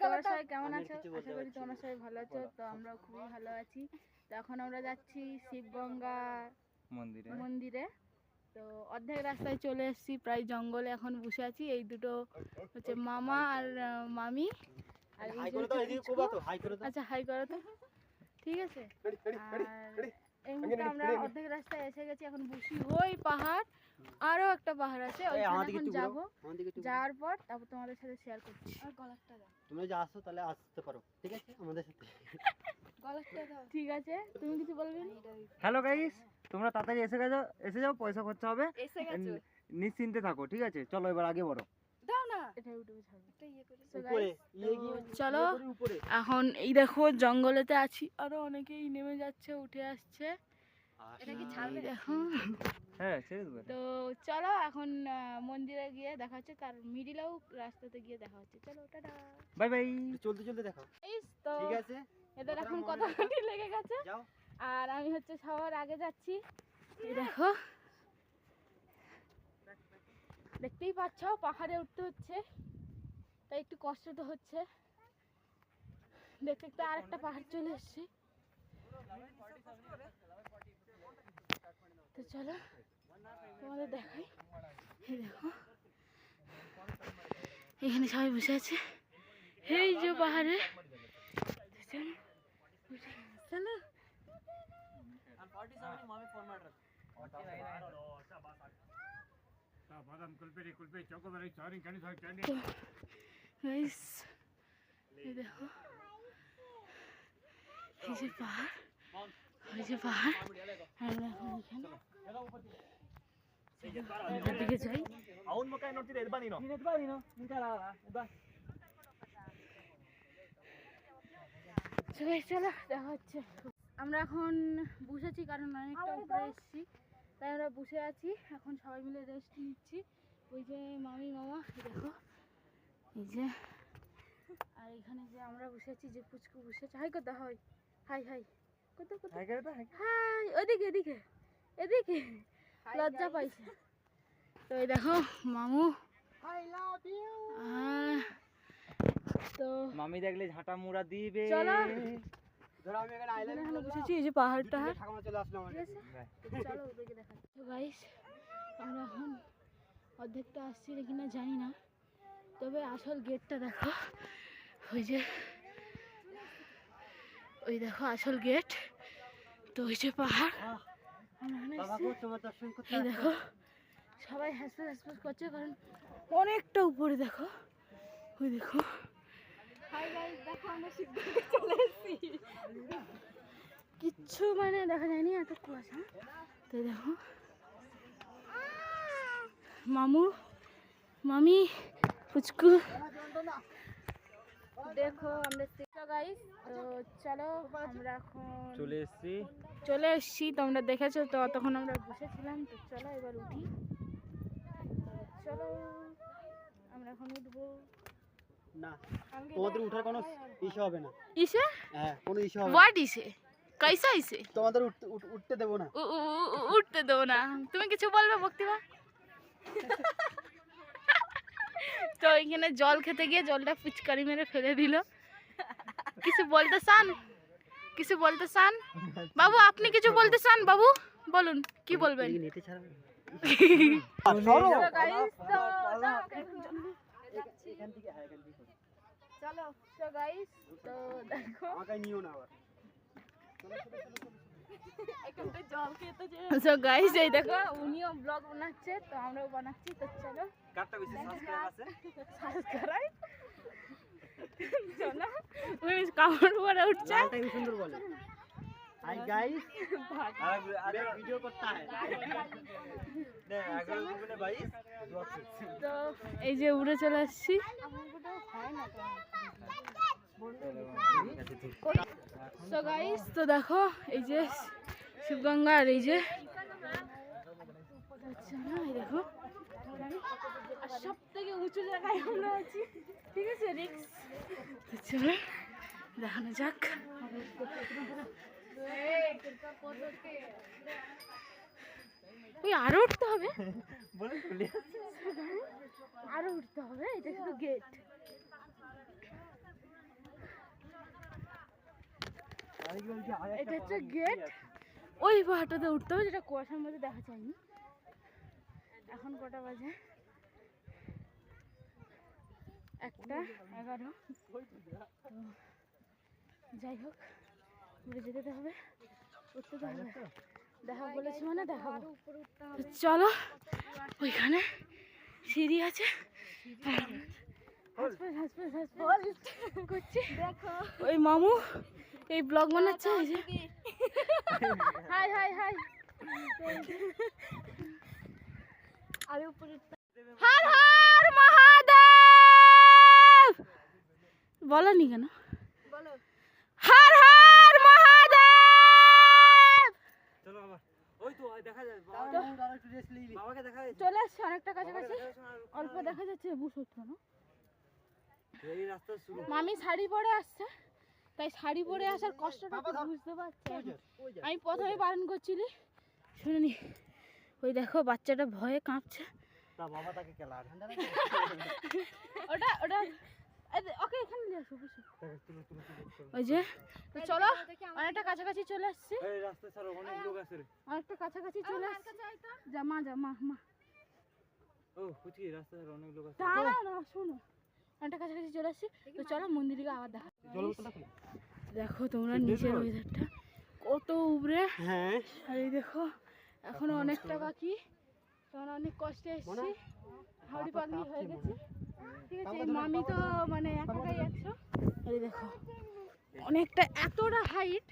তোমরা সবাই কেমন আছো? আশা করি তোমরা সবাই ভালো আছো। তো আমরা খুবই ভালো আছি। তো এখন আমরা যাচ্ছি শিবগঙ্গা মন্দিরে। তো অর্ধেক রাস্তায় চলে এসেছি, প্রায় জঙ্গলে এখন বসে আছি। এই দুটো হচ্ছে মামা আর মামি। আর আচ্ছা, হাই করো তো। ঠিক আছে। আর এই মুহূর্তে আমরা অর্ধেক রাস্তায় এসে গেছি, এখন বসি ওই পাহাড়। আরো একটা পাহাড় আছে, ওইখানে এখন যাবো। যাওয়ার পর তারপর তোমাদের সাথে শেয়ার করছি। আর গলাটা দাও, তুমি যে আসছো তাহলে আসতে পারো, ঠিক আছে আমাদের সাথে। গলাটা দাও। ঠিক আছে, তুমি কিছু বলবে না? হ্যালো গাইস, তোমরা তাড়াতাড়ি এসে যাও, পয়সা খরচা হবে, নিশ্চিন্তে থাকো, ঠিক আছে? চলো এবার আগে বড় দাও না, এটা ইউটিউবে ছাড়বে। এটা ইয়ে করে উপরে ইয়ে গিয়ে চলো। এখন এই দেখো জঙ্গলেতে আছি, আরো অনেকেই নেমে যাচ্ছে, উঠে আসছে। এটা কি ছাড়বে? দেখো। হ্যাঁ, ছেড়ে দেবো। তো চলো এখন মন্দিরে গিয়ে দেখা হচ্ছে, তার মিডিলেও রাস্তাতে গিয়ে দেখা হচ্ছে। চলো, টাটা, বাই বাই। চলতে চলতে দেখো, তো ঠিক আছে? এদের এখন কথা কাটি লেগে গেছে, যাও। আর আমি হচ্ছে সবার আগে যাচ্ছি। এই দেখো, দেখতেই পাচ্ছ পাহাড়ে উঠতে হচ্ছে, তাই একটু কষ্ট তো হচ্ছে। দেখতে দেখতে আরেকটা পাহাড় চলে এসেছি। তো চলো তোমাদের দেখাই। এই দেখো, এখানে সবাই বসে আছে, এই যে পাহাড়ে। চলো, এই দেখো, এই যে পাহাড়, ওই যে পাহাড়। আমরা এখন এখানে দিকে যাই। চলো, দেখা হচ্ছে। আমরা এখন বসেছি কারণ অনেকটা উপরে এসেছি, তাই আমরা বসে আছি। এখন সবাই মিলে রেস্ট নিচ্ছি। ওই যে মামি মামা, দেখো এই যে, আর এখানে যে আমরা বসে আছি, যে পুচকু বসে আছে। হাই কত হয়, হাই হাই কত কত, হাই ওদিকে এদিকে এদিকে, লজ্জা পাইছে। তো এই দেখো মামু, তো মামি দেখলে ঝাঁটা মুড়া দিবে। চলো, ধরো আমি এখানে আইল্যান্ড এখানে বসেছি, এই যে পাহাড়টা। ঠাকুমা চলে আসলো আমার কাছে। চলো ওদিকে দেখা। তো গাইস, আমরা এখন অর্ধেকটা আসছি কিনা জানি না, তবে আসল গেটটা দেখো, ওই যে, ওই দেখো আসল গেট। তো ওই যে পাহাড়, এই দেখো সবাই হাসপাস হাসপাস করছে, কারণ অনেকটা উপরে। দেখো, ওই দেখো, দেখো আমরা শিবগঙ্গা চলে এসেছি। কিচ্ছু মানে দেখা যায়নি, এত কুয়াশা। তো দেখো মামু মামি পুচকু, দেখো আমরা গাইস। তো চলো, আমরা এখন চলে এসেছি, তোমরা দেখেছো তো, তখন আমরা বসেছিলাম। তো চলো এবার উঠি। চলো, আমরা এখন উঠবো। না, তোমাদের উঠার কোনো ইস্যু হবে না। ইসে? হ্যাঁ, কোনো ইস্যু হবে না। হোয়াট ইসে? কাইসা ইসে? তোমাদের উঠতে দেবো না। উঠতে দেবো না? তুমি কিছু বলবে বক্তিবা? তো এখানে জল খেতে গিয়ে জলটা ফুচকারি মেরে ফেলে দিল। কিছু বলতে চান? কিছু বলতে চান বাবু? আপনি কিছু বলতে চান বাবু? বলুন, কি বলবেন? চলো তো গাইস, তো দেখো আমাকে নিও না আবার। সো গাইস, এই দেখো উনিও ব্লগ বানাচ্ছে, তো আমরাও বানাচ্ছি। তো চলো, কাটটা বেশি সাবস্ক্রাইব আছে, সাবস্ক্রাইব চলো। উনি কামড় পরে উঠছে। লালটা কি সুন্দর বলে। হাই গাইস, আরে ভিডিও করতে হয় না, আগে বলে ভাই। তো এই যে উড়ে চলে আসছি। তো গাইস, তো দেখো এই যে শিবগঙ্গা, আর এই যে এই দেখো সব থেকে উঁচু জায়গায় আমরা আছি, ঠিক আছে? রিক্স। তো চলো দেখানো যাক। ওই আরো উঠতে হবে, আরো উঠতে হবে। এটা শুধু গেট। এটা হচ্ছে গেট, ওই পাহাড়টাতে উঠতে হবে যেটা কুয়াশার মধ্যে দেখা যায়নি। এখন কটা বাজে? 1:11। যাই হোক, ঘুরে যেতে হবে, উঠতে তো হবে। দেখা বলেছি মানে দেখাবো। তো চলো, ওইখানে সিঁড়ি আছে, করছি। ওই মামু এই ব্লগ বানাচ্ছে। High high high. আরে উপরে হর হর মহাদেব বলনি কেন? বলো হর হর মহাদেব। চলো বাবা, ওই তো দেখা যায় বাবাকে দেখা যায়। চলে আসছে অনেকটা কাছাকাছি, অল্প দেখা যাচ্ছে। বুঝছো না এই রাস্তা শুরু। মামি শাড়ি পরে আসছে, তাই শাড়ি পরে আসার কষ্টটা তো বুঝতে পারছি। আমি প্রথমে বারণ করছিলি, শুনিনি। ওই দেখো বাচ্চাটা ভয়ে কাঁপছে। তা বাবা তাকে কেলা ওটা ওটা ওকে এখানে নিয়ে আসো, বুঝছো? ওই যে, তো চলো অনেকটা কাছাকাছি চলে আসছি। এই রাস্তা ছাড়ো, অনেক লোক আছে রে। অনেকটা কাছাকাছি চলে আসছি। যা মা যা মা মা। ও কুচি রাস্তা ছাড়ো, অনেক লোক আছে। দাঁড়া না, শোনো, অনেকটা কাছাকাছি চলে আসছি। তো চলো মন্দিরকে আবার দেখা। দেখো তোমরা নিচের ওয়েদারটা কত উপরে। হ্যাঁ, আর এই দেখো এখনো অনেকটা বাকি, কারণ অনেক কষ্টে এসেছি, হাওড়ি পাগলি হয়ে গেছি। ঠিক আছে, এই মামি তো মানে একাই যাচ্ছ। এই দেখো অনেকটা, এতটা হাইট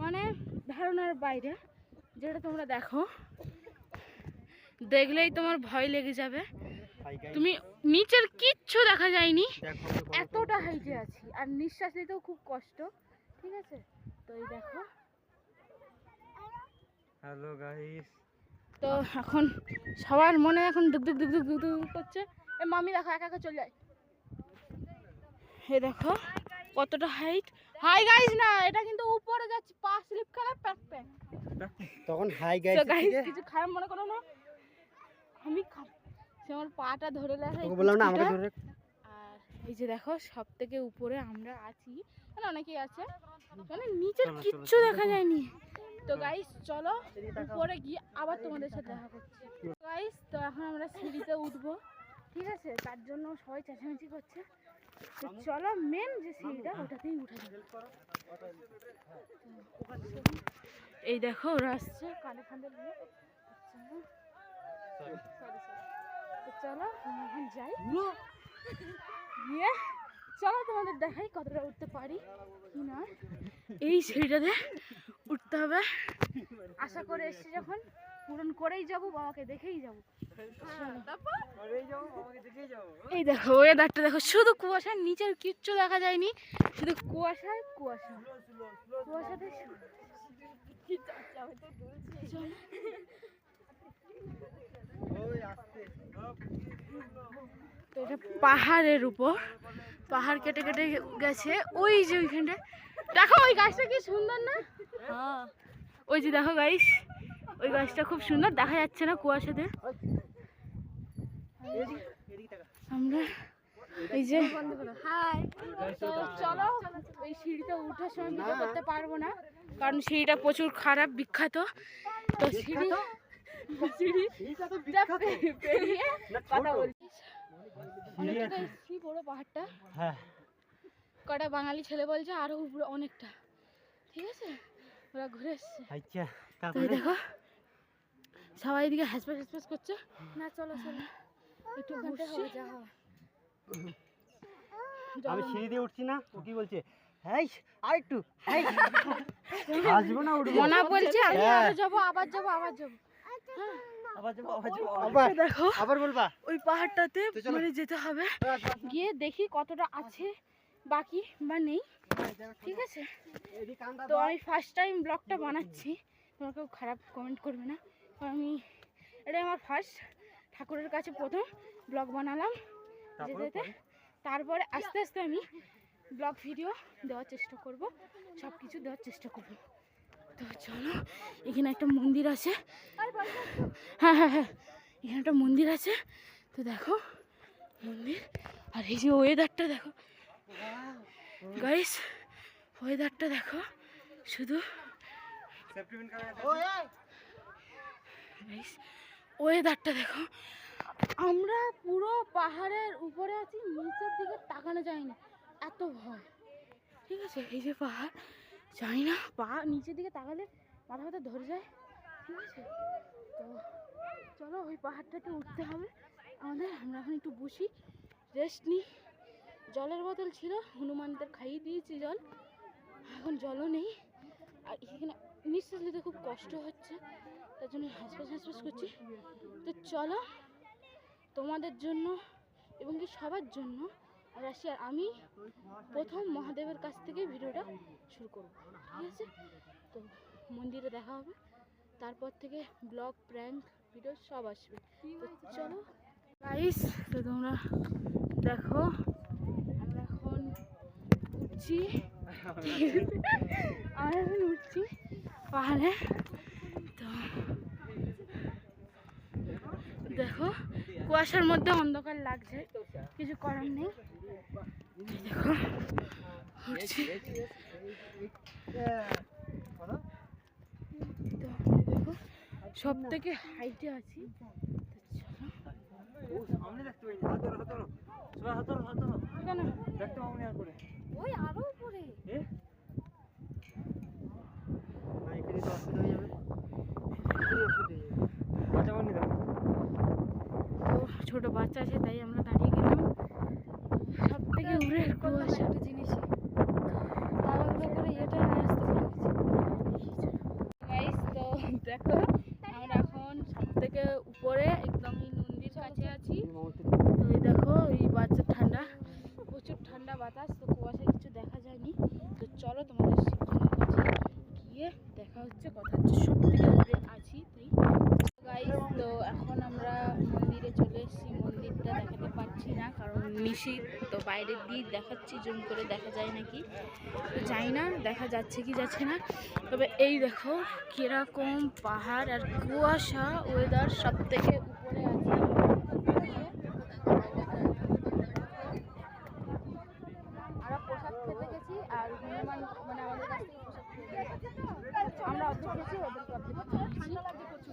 মানে ধারণার বাইরে, যেটা তোমরা দেখো দেখলেই তোমার ভয় লেগে যাবে। তুমি নিচের কিচ্ছু দেখা যায়নি, এতটা হাইটে আছি। আর নিঃশ্বাস নিতেও খুব কষ্ট। ঠিক আছে, তো এই দেখো। Hello guys. তো এখন সবার মনে এখন দুক দুক দুক দুক দুক দুক করছে। এ মামি দেখো একা একা চলে যায়। এই দেখো কতটা হাইট। হাই গাইস না, এটা কিন্তু উপরে যাচ্ছে, পা স্লিপ খেলা প্যাক প্যাক। তখন হাই গাইস কিছু খারাপ মনে করো না, আমি সে আমার পাটা ধরে লাগে। বললাম না আমাকে ধরে। আর এই যে দেখো সব থেকে উপরে আমরা আছি, মানে অনেকেই আছে, মানে নিচের কিচ্ছু দেখা যায়নি। তো গাইস চলো উপরে গিয়ে আবার তোমাদের সাথে দেখা করছি। গাইস তো এখন আমরা সিঁড়িতে উঠবো। ঠিক আছে, তার জন্য সবাই চেঁচামেচি করছে। তো চলো মেন যে সিঁড়িটা ওটাতেই উঠে যাবে। এই দেখো ওরা আসছে কানে ফান্দে নিয়ে। তো চলো আমরা এখন যাই, গিয়ে চলো তোমাদের দেখাই কতটা উঠতে পারি কি না। এই সিঁড়িটাতে উঠতে হবে, আশা করে এসছি যখন পূরণ করেই যাব, বাবাকে দেখেই যাব। এই দেখো ওয়েদারটা দেখো, শুধু কুয়াশার, নিচের কিচ্ছু দেখা যায়নি, শুধু কুয়াশায় কুয়াশা, কুয়াশাতে। তো এটা পাহাড়ের উপর, পাহাড় কেটে কেটে গেছে। ওই যে ওইখানটা দেখো, ওই গাছটা কি সুন্দর না? ওই যে দেখো গাইস, ওই গাছটা খুব সুন্দর, দেখা যাচ্ছে না কুয়াশাতে। আমরা এই যে তো চলো, ওই সিঁড়িতে উঠার সময় ভিডিও করতে পারবো না, কারণ সিঁড়িটা প্রচুর খারাপ, বিখ্যাত। তো সিঁড়িটা পেরিয়ে কথা বলছি। বড় পাহাড়টা, কটা বাঙালি ছেলে বলছে আরো উপরে অনেকটা। ঠিক আছে, ওরা ঘুরে এসছে। তো দেখো সবাই এদিকে হাসপাস হাসপাস করছে। না চলো চলো একটু ঘুরতে হবে, যা হবে। আমি সিঁড়ি দিয়ে উঠছি না, ও কি বলছে? হাই আরেকটু হাই আসবো না, উঠবো। মনা বলছে আমি আবার যাবো, আবার যাবো, আবার যাবো, আবার যাবো, আবার যাবো, আবার দেখো আবার বলবা। ওই পাহাড়টাতে মানে যেতে হবে, গিয়ে দেখি কতটা আছে বাকি বা নেই। ঠিক আছে, তো আমি ফার্স্ট টাইম ব্লগটা বানাচ্ছি, তোমরা কেউ খারাপ কমেন্ট করবে না, কারণ আমি এটাই আমার ফার্স্ট, ঠাকুরের কাছে প্রথম ব্লগ বানালাম যেতে যেতে। তারপরে আস্তে আস্তে আমি ব্লগ ভিডিও দেওয়ার চেষ্টা করব, সব কিছু দেওয়ার চেষ্টা করব। তো চলো, এখানে একটা মন্দির আছে। হ্যাঁ হ্যাঁ হ্যাঁ, এখানে একটা মন্দির আছে। তো দেখো মন্দির, আর এই যে ওয়েদারটা দেখো গাইস, ওয়েদারটা দেখো শুধু সেফটি পিন কারা ওয়েদারটা দেখো, আমরা পুরো পাহাড়ের উপরে আছি, নিচের দিকে তাকানো যায় না, এত ভয়। ঠিক আছে, এই যে পাহাড়, জানি না নিচের দিকে তাকালে মাথা ব্যথা ধরে যায়। ঠিক আছে, তো চলো ওই পাহাড়টাতে উঠতে হবে আমাদের। আমরা এখন একটু বসি, রেস্ট নিই। জলের বোতল ছিল, হনুমানদের খাইয়ে দিয়েছি জল, এখন জলও নেই। আর এখানে নিঃশ্বাস নিতে খুব কষ্ট হচ্ছে, তার জন্য হাঁসফাঁস করছি। তো চলো তোমাদের জন্য এবং কি সবার জন্য রাশিয়ার আমি প্রথম মহাদেবের কাছ থেকে ভিডিওটা শুরু করব। ঠিক আছে, তো মন্দিরে দেখা হবে, তারপর থেকে ব্লগ, প্র্যাঙ্ক ভিডিও সব আসবে। তো চলো গাইস, তো তোমরা দেখো আমরা এখন উঠছি। আমরা এখন উঠছি পাহাড়ে। তো দেখো কুয়াশার মধ্যে অন্ধকার লাগছে, কিছু করার নেই। দেখো উঠছি, তো দেখো সব থেকে হাইটে আছি। সামনে দেখতে পাইনি, হাতর কেন দেখতে পাবনি আর করে। ওই আরো উপরে না এখানে তো অসুবিধা হয়ে যাবে, বাচ্চা বানি দাও। তো ছোট বাচ্চা আছে তাই আমরা দাঁড়িয়ে গেলাম। সব থেকে উড়ে কুয়াশা একটা জিনিস তাড়াহুড়ো করে এটা নিয়ে আসতে গাইস। তো দেখো আমরা এখন সব থেকে উপরে একদম এই নদীর কাছে আছি। তো এই দেখো এই বাচ্চা ঠান্ডা, প্রচুর ঠান্ডা বাতাস, তো কুয়াশা কিছু দেখা যায়নি। তো চলো তোমাদের শিবগঙ্গার কাছে গিয়ে দেখা হচ্ছে, কথা হচ্ছে। সব থেকে উপরে আছি তাই গাইস। তো এখন আমরা মন্দিরে চলে এসেছি, মন্দিরটা দেখাতে পারছি না কারণ নিশীথ, তো বাইরের দিয়ে দেখাচ্ছি, জুম করে দেখা যায় নাকি তো জানি না, দেখা যাচ্ছে কি যাচ্ছে না। তবে এই দেখো কিরকম পাহাড় আর কুয়াশা, ওয়েদার সব থেকে উপরে আছে। আমরা প্রসাদ খেতে গেছি আর হনুমান মানে আমাদের কাছ থেকে প্রসাদ খেয়ে গেছে। আমরা অর্ধেক খেয়েছি, ওদেরকে অর্ধেক খেয়েছি।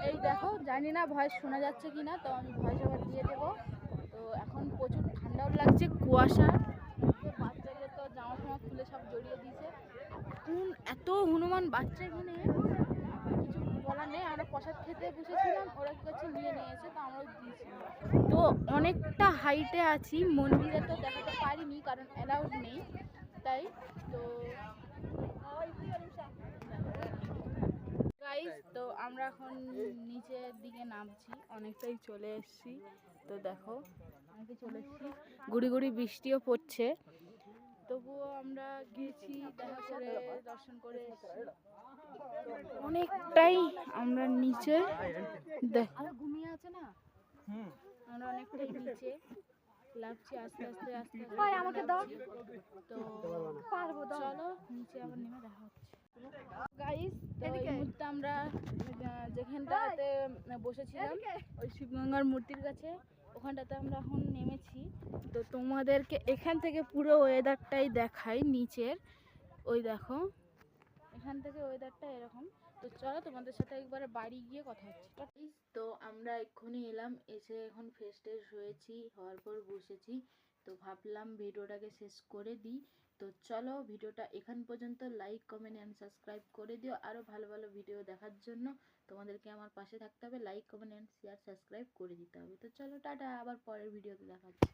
এই দেখো, জানি না ভয়েস শোনা যাচ্ছে কিনা, তো আমি ভয়েস ওভার দিয়ে দেবো। তো এখন প্রচুর ঠান্ডাও লাগছে, কুয়াশা, বাচ্চাদের তো জামা ফামা খুলে সব জড়িয়ে দিয়েছে। এত হনুমান বাচ্চা এখানে কিছু বলার নেই। আমরা প্রসাদ খেতে বসেছিলাম, ওরা কি করছে নিয়ে নিয়েছে, তো আমরাও দিয়েছি। তো অনেকটা হাইটে আছি, মন্দিরে তো দেখাতে পারিনি কারণ অ্যালাউড নেই তাই। তো গাইস, তো আমরা এখন নিচের দিকে নামছি, অনেকটাই চলে এসেছি। তো দেখো অনেকে চলে এসেছি, গুড়ি গুড়ি বৃষ্টিও পড়ছে, তবুও আমরা গেছি, দেখা করে দর্শন করে এসেছি। অনেকটাই আমরা নিচে দেখো ঘুমিয়ে আছে না, আমরা অনেকটাই নিচে লাগছি, আস্তে আস্তে আস্তে আমাকে দাও। তো চলো নিচে আবার নেমে দেখা হচ্ছে গাইস। তো এই মুহূর্তে আমরা যেখানটাতে বসেছিলাম ওই শিবগঙ্গার মূর্তির কাছে, ওখানটাতে আমরা এখন নেমেছি। তো তোমাদেরকে এখান থেকে পুরো ওয়েদারটাই দেখাই নিচের, ওই দেখো এখান থেকে ওয়েদারটা এরকম। তো চলো তোমাদের সাথে একবার বাড়ি গিয়ে কথা হচ্ছে। তো আমরা এক্ষুনি এলাম, এসে এখন ফ্রেশ ট্রেশ হয়েছি, হওয়ার পর বসেছি। তো ভাবলাম ভিডিওটাকে শেষ করে দিই। তো চলো ভিডিওটা এখান পর্যন্ত, লাইক কমেন্ট অ্যান্ড সাবস্ক্রাইব করে দিও। আরও ভালো ভালো ভিডিও দেখার জন্য তোমাদেরকে আমার পাশে থাকতে হবে, like comment and share subscribe করে দিতে হবে। তো চলো টাটা, আবার পরের ভিডিওতে দেখা হচ্ছে।